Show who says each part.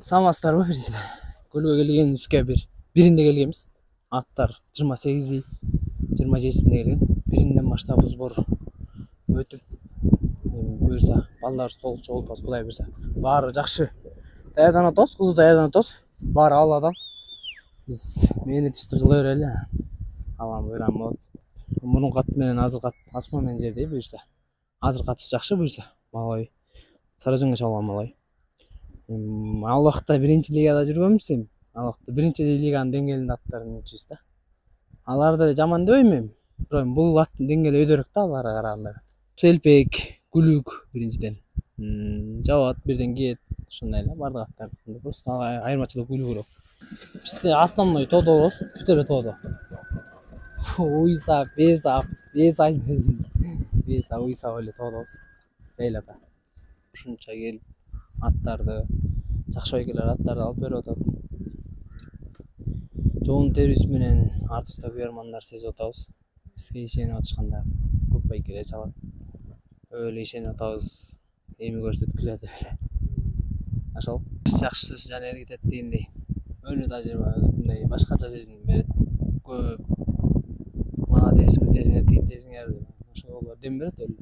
Speaker 1: Саламатсыздарбы биринчиден. Көлгө келгенибизге биринде келгенбиз. Аттар 28, 27-синде келген. Биринден баштап сбор өтүп, буюрса балдарыбыз толук чогултабыз, Кудай буюрса. Баары жакшы. Даярданып атабыз, кызуу даярданып атабыз. Баары алладан. Биз мээнетибизди кыла берели. Алам буйрам болот. Мурунку ат менен азыркы ат аспан менен жердей буюрса. Азыркы атыбыз жакшы буюрса. Малай Сарыөзөнгө чалган малай. Ал убакта биринчи лигада жүргөнбүз эми. Ал убакта биринчи лиганын деңгээлинде аттарын үчүбүз да. Аларды жаман дебейм эми. Бирок бул аттын деңгээли өйдөрөөк да аларга караганда. Селпек, күлүк биринчиден. Жабат, бирден кийет. Ушундай эле бардык аттар. Просто айырмачылык күлүгүрөөк. Биз основной тодо болобуз, бүтөрө тодо. Уйса, беза уйса эле тодобуз. Жайлата. Ушунча келип аттарды жакшы байкелер аттарды алып берип атат. Жоон терибиз менен артыбызда күйөрмандар сезип атабыз. Бизге ишенип атышканда көп байкелер чалат. Өлө ишенип атабыз. Эми көрсөткүлө деп эле. Ошол жакшы сөз жана эргитет дегендей. Өлө тажрыйба мындай башкача сезим берет. Көп молодец, тезиңер деп. Ошолор дем берет өлө.